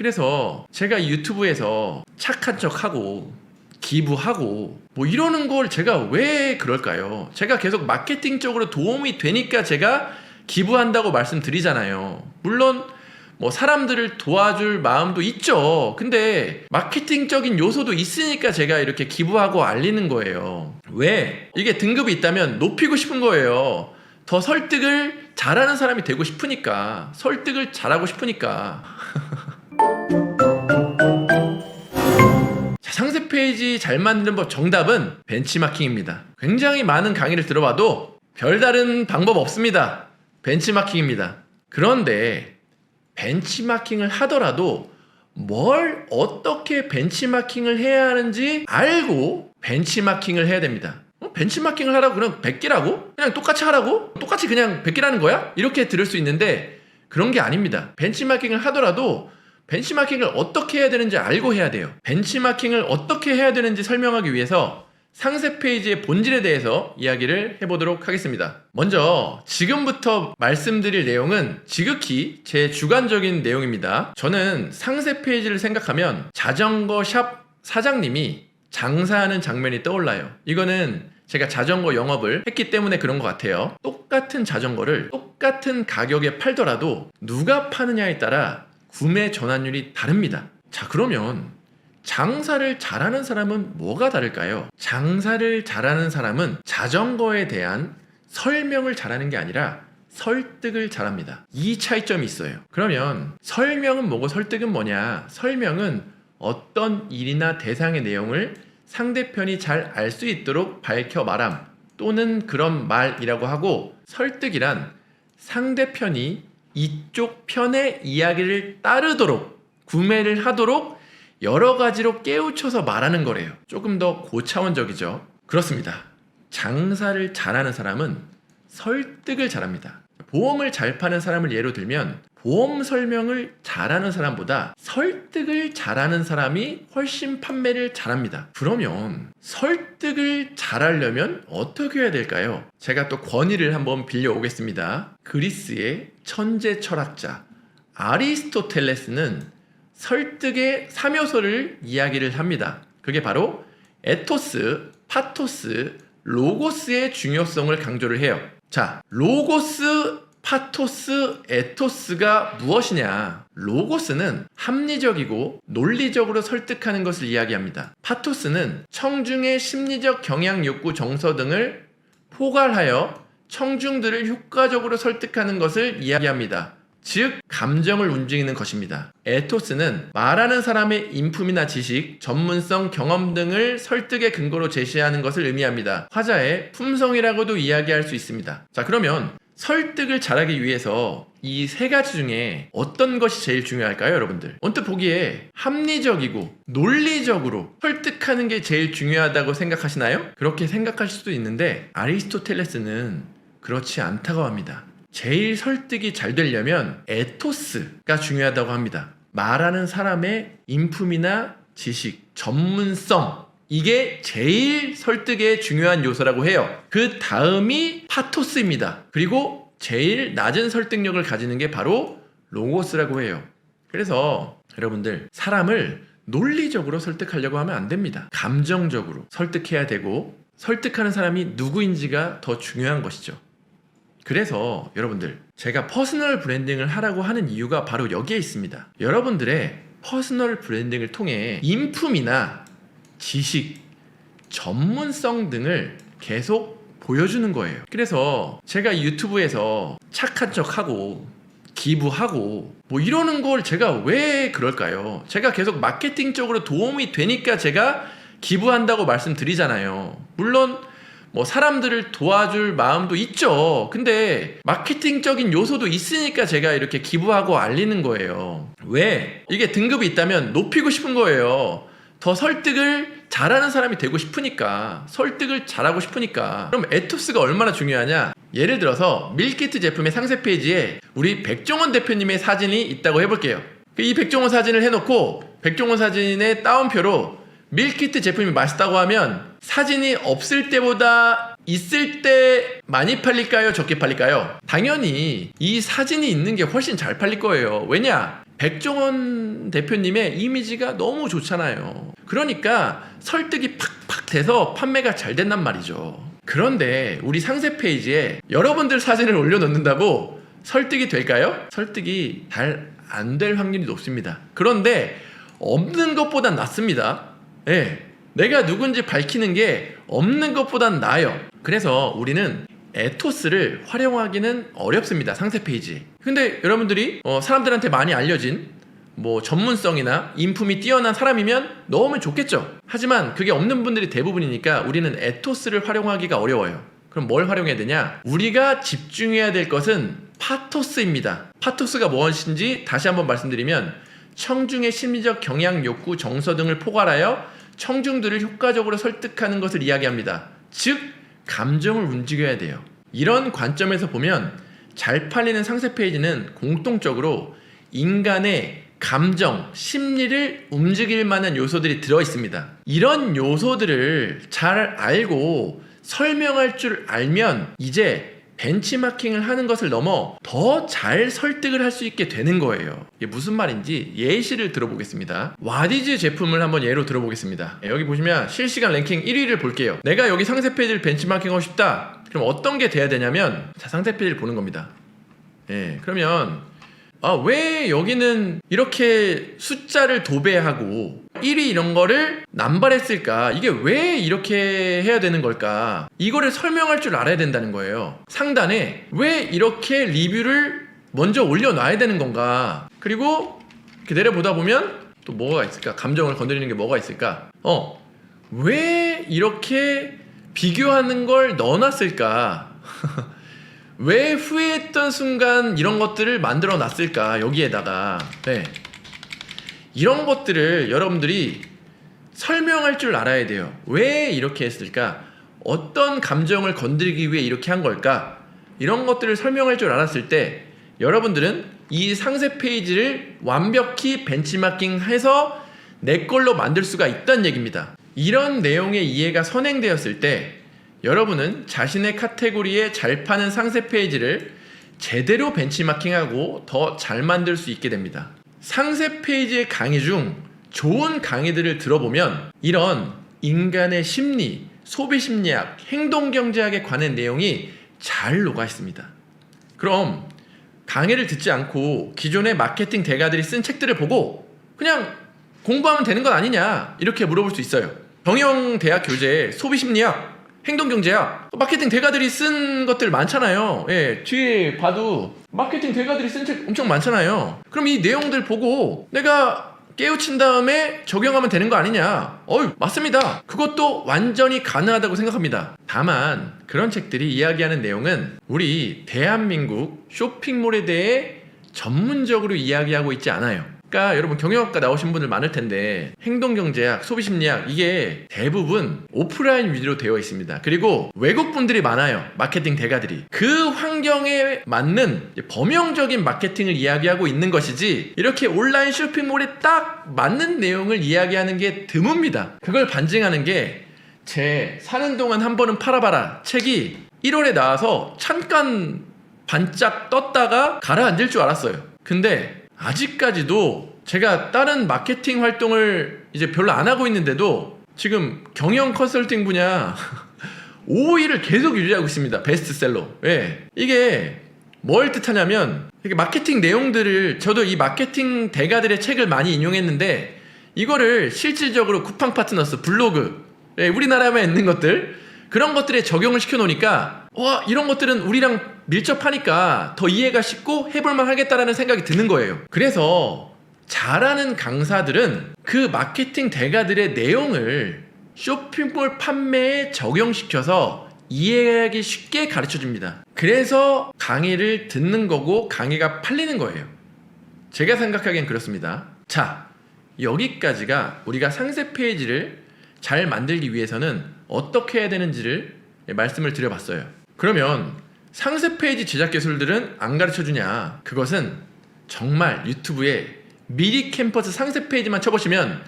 그래서 제가 유튜브에서 착한 척하고 기부하고 뭐 이러는 걸 제가 왜 그럴까요? 제가 계속 마케팅적으로 도움이 되니까 제가 기부한다고 말씀드리잖아요. 물론 뭐 사람들을 도와줄 마음도 있죠. 근데 마케팅적인 요소도 있으니까 제가 이렇게 기부하고 알리는 거예요. 왜? 이게 등급이 있다면 높이고 싶은 거예요. 더 설득을 잘하는 사람이 되고 싶으니까, 설득을 잘하고 싶으니까. 자, 상세 페이지 잘 만드는 법 정답은 벤치마킹입니다. 굉장히 많은 강의를 들어봐도 별다른 방법 없습니다. 벤치마킹입니다. 그런데 벤치마킹을 하더라도 뭘 어떻게 벤치마킹을 해야 하는지 알고 벤치마킹을 해야 됩니다. 벤치마킹을 하라고 그냥 100개라고? 그냥 똑같이 하라고? 똑같이 그냥 100개라는 거야? 이렇게 들을 수 있는데 그런 게 아닙니다. 벤치마킹을 하더라도 벤치마킹을 어떻게 해야 되는지 알고 해야 돼요. 벤치마킹을 어떻게 해야 되는지 설명하기 위해서 상세 페이지의 본질에 대해서 이야기를 해보도록 하겠습니다. 먼저 지금부터 말씀드릴 내용은 지극히 제 주관적인 내용입니다. 저는 상세 페이지를 생각하면 자전거 샵 사장님이 장사하는 장면이 떠올라요. 이거는 제가 자전거 영업을 했기 때문에 그런 것 같아요. 똑같은 자전거를 똑같은 가격에 팔더라도 누가 파느냐에 따라 구매 전환율이 다릅니다. 자, 그러면 장사를 잘하는 사람은 뭐가 다를까요? 장사를 잘하는 사람은 자전거에 대한 설명을 잘하는 게 아니라 설득을 잘합니다. 이 차이점이 있어요. 그러면 설명은 뭐고 설득은 뭐냐? 설명은 어떤 일이나 대상의 내용을 상대편이 잘 알 수 있도록 밝혀 말함 또는 그런 말이라고 하고, 설득이란 상대편이 이쪽 편의 이야기를 따르도록, 구매를 하도록 여러 가지로 깨우쳐서 말하는 거래요. 조금 더 고차원적이죠. 그렇습니다. 장사를 잘하는 사람은 설득을 잘합니다. 보험을 잘 파는 사람을 예로 들면 보험 설명을 잘하는 사람보다 설득을 잘하는 사람이 훨씬 판매를 잘합니다. 그러면 설득을 잘하려면 어떻게 해야 될까요? 제가 또 권위를 한번 빌려오겠습니다. 그리스의 천재 철학자 아리스토텔레스는 설득의 3요소를 이야기를 합니다. 그게 바로 에토스, 파토스, 로고스의 중요성을 강조를 해요. 자, 로고스, 파토스, 에토스가 무엇이냐? 로고스는 합리적이고 논리적으로 설득하는 것을 이야기합니다. 파토스는 청중의 심리적 경향, 욕구, 정서 등을 포괄하여 청중들을 효과적으로 설득하는 것을 이야기합니다. 즉, 감정을 움직이는 것입니다. 에토스는 말하는 사람의 인품이나 지식, 전문성, 경험 등을 설득의 근거로 제시하는 것을 의미합니다. 화자의 품성이라고도 이야기할 수 있습니다. 자, 그러면 설득을 잘하기 위해서 이 세 가지 중에 어떤 것이 제일 중요할까요, 여러분들? 언뜻 보기에 합리적이고 논리적으로 설득하는 게 제일 중요하다고 생각하시나요? 그렇게 생각하실 수도 있는데 아리스토텔레스는 그렇지 않다고 합니다. 제일 설득이 잘 되려면 에토스가 중요하다고 합니다. 말하는 사람의 인품이나 지식, 전문성, 이게 제일 설득에 중요한 요소라고 해요. 그 다음이 파토스입니다. 그리고 제일 낮은 설득력을 가지는 게 바로 로고스라고 해요. 그래서 여러분들, 사람을 논리적으로 설득하려고 하면 안 됩니다. 감정적으로 설득해야 되고, 설득하는 사람이 누구인지가 더 중요한 것이죠. 그래서 여러분들, 제가 퍼스널 브랜딩을 하라고 하는 이유가 바로 여기에 있습니다. 여러분들의 퍼스널 브랜딩을 통해 인품이나 지식, 전문성 등을 계속 보여주는 거예요. 그래서 제가 유튜브에서 착한 척하고 기부하고 뭐 이러는 걸 제가 왜 그럴까요? 제가 계속 마케팅적으로 도움이 되니까 제가 기부한다고 말씀드리잖아요. 물론 뭐 사람들을 도와줄 마음도 있죠. 근데 마케팅적인 요소도 있으니까 제가 이렇게 기부하고 알리는 거예요. 왜? 이게 등급이 있다면 높이고 싶은 거예요. 더 설득을 잘하는 사람이 되고 싶으니까, 설득을 잘하고 싶으니까. 그럼 에토스가 얼마나 중요하냐? 예를 들어서 밀키트 제품의 상세 페이지에 우리 백종원 대표님의 사진이 있다고 해볼게요. 이 백종원 사진을 해놓고 백종원 사진의 따옴표로 밀키트 제품이 맛있다고 하면 사진이 없을 때보다 있을 때 많이 팔릴까요? 적게 팔릴까요? 당연히 이 사진이 있는 게 훨씬 잘 팔릴 거예요. 왜냐? 백종원 대표님의 이미지가 너무 좋잖아요. 그러니까 설득이 팍팍 돼서 판매가 잘 된단 말이죠. 그런데 우리 상세 페이지에 여러분들 사진을 올려놓는다고 설득이 될까요? 설득이 잘 안 될 확률이 높습니다. 그런데 없는 것보단 낫습니다. 예, 내가 누군지 밝히는 게 없는 것보단 나아요. 그래서 우리는 에토스를 활용하기는 어렵습니다. 상세 페이지. 근데 여러분들이 사람들한테 많이 알려진 뭐 전문성이나 인품이 뛰어난 사람이면 넣으면 좋겠죠. 하지만 그게 없는 분들이 대부분이니까 우리는 에토스를 활용하기가 어려워요. 그럼 뭘 활용해야 되냐? 우리가 집중해야 될 것은 파토스입니다. 파토스가 무엇인지 다시 한번 말씀드리면, 청중의 심리적 경향, 욕구, 정서 등을 포괄하여 청중들을 효과적으로 설득하는 것을 이야기합니다. 즉 감정을 움직여야 돼요. 이런 관점에서 보면 잘 팔리는 상세 페이지는 공통적으로 인간의 감정, 심리를 움직일 만한 요소들이 들어있습니다. 이런 요소들을 잘 알고 설명할 줄 알면 이제 벤치마킹을 하는 것을 넘어 더 잘 설득을 할 수 있게 되는 거예요. 이게 무슨 말인지 예시를 들어보겠습니다. 와디즈 제품을 한번 예로 들어보겠습니다. 여기 보시면 실시간 랭킹 1위를 볼게요. 내가 여기 상세 페이지를 벤치마킹하고 싶다. 그럼 어떤 게 돼야 되냐면, 자, 상세 페이지를 보는 겁니다. 그러면 왜 여기는 이렇게 숫자를 도배하고 1위 이런 거를 남발했을까? 이게 왜 이렇게 해야 되는 걸까? 이거를 설명할 줄 알아야 된다는 거예요. 상단에 왜 이렇게 리뷰를 먼저 올려놔야 되는 건가? 그리고 이렇게 내려보다 보면 또 뭐가 있을까? 감정을 건드리는 게 뭐가 있을까? 왜 이렇게 비교하는 걸 넣어놨을까? 왜 후회했던 순간 이런 것들을 만들어 놨을까? 여기에다가 이런 것들을 여러분들이 설명할 줄 알아야 돼요. 왜 이렇게 했을까? 어떤 감정을 건드리기 위해 이렇게 한 걸까? 이런 것들을 설명할 줄 알았을 때 여러분들은 이 상세 페이지를 완벽히 벤치마킹해서 내 걸로 만들 수가 있다는 얘기입니다. 이런 내용의 이해가 선행되었을 때 여러분은 자신의 카테고리에 잘 파는 상세 페이지를 제대로 벤치마킹하고 더 잘 만들 수 있게 됩니다. 상세 페이지의 강의 중 좋은 강의들을 들어보면 이런 인간의 심리, 소비 심리학, 행동 경제학에 관한 내용이 잘 녹아 있습니다. 그럼 강의를 듣지 않고 기존의 마케팅 대가들이 쓴 책들을 보고 그냥 공부하면 되는 건 아니냐, 이렇게 물어볼 수 있어요. 경영대학 교재에 소비 심리학, 행동경제학, 마케팅 대가들이 쓴 것들 많잖아요. 뒤에 봐도 마케팅 대가들이 쓴 책 엄청 많잖아요. 그럼 이 내용들 보고 내가 깨우친 다음에 적용하면 되는 거 아니냐? 맞습니다. 그것도 완전히 가능하다고 생각합니다. 다만 그런 책들이 이야기하는 내용은 우리 대한민국 쇼핑몰에 대해 전문적으로 이야기하고 있지 않아요. 그러니까 여러분 경영학과 나오신 분들 많을 텐데 행동경제학, 소비심리학, 이게 대부분 오프라인 위주로 되어 있습니다. 그리고 외국 분들이 많아요. 마케팅 대가들이. 그 환경에 맞는 범용적인 마케팅을 이야기하고 있는 것이지 이렇게 온라인 쇼핑몰에 딱 맞는 내용을 이야기하는 게 드뭅니다. 그걸 반증하는 게 제 사는 동안 한 번은 팔아봐라 책이 1월에 나와서 잠깐 반짝 떴다가 가라앉을 줄 알았어요. 근데 아직까지도 제가 다른 마케팅 활동을 이제 별로 안 하고 있는데도 지금 경영 컨설팅 분야 5위를 계속 유지하고 있습니다. 베스트셀러. 이게 뭘 뜻하냐면 이게 마케팅 내용들을, 저도 이 마케팅 대가들의 책을 많이 인용했는데 이거를 실질적으로 쿠팡 파트너스, 블로그, 우리나라에 있는 것들, 그런 것들에 적용을 시켜 놓으니까 이런 것들은 우리랑 밀접하니까 더 이해가 쉽고 해볼만 하겠다라는 생각이 드는 거예요. 그래서 잘하는 강사들은 그 마케팅 대가들의 내용을 쇼핑몰 판매에 적용시켜서 이해하기 쉽게 가르쳐줍니다. 그래서 강의를 듣는 거고 강의가 팔리는 거예요. 제가 생각하기엔 그렇습니다. 자, 여기까지가 우리가 상세 페이지를 잘 만들기 위해서는 어떻게 해야 되는지를 말씀을 드려봤어요. 그러면 상세 페이지 제작 기술들은 안 가르쳐주냐? 그것은 정말 유튜브에 미리 캠퍼스 상세 페이지만 쳐보시면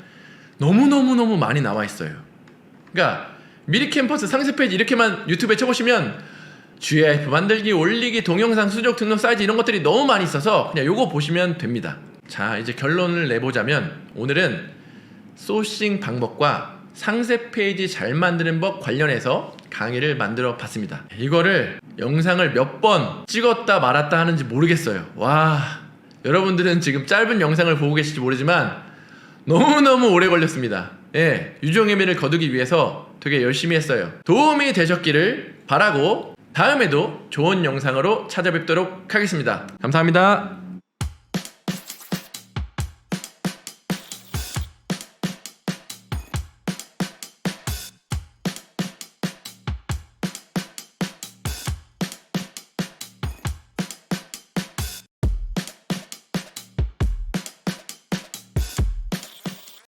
너무너무 많이 나와 있어요. 그러니까 미리 캠퍼스 상세 페이지 이렇게만 유튜브에 쳐보시면 GIF 만들기, 올리기, 동영상 수족, 등록 사이즈 이런 것들이 너무 많이 있어서 그냥 요거 보시면 됩니다. 자, 이제 결론을 내보자면 오늘은 소싱 방법과 상세 페이지 잘 만드는 법 관련해서 강의를 만들어 봤습니다. 이거를 영상을 몇 번 찍었다 말았다 하는지 모르겠어요. 와, 여러분들은 지금 짧은 영상을 보고 계실지 모르지만 너무너무 오래 걸렸습니다. 예, 유종의미를 거두기 위해서 되게 열심히 했어요. 도움이 되셨기를 바라고 다음에도 좋은 영상으로 찾아뵙도록 하겠습니다. 감사합니다.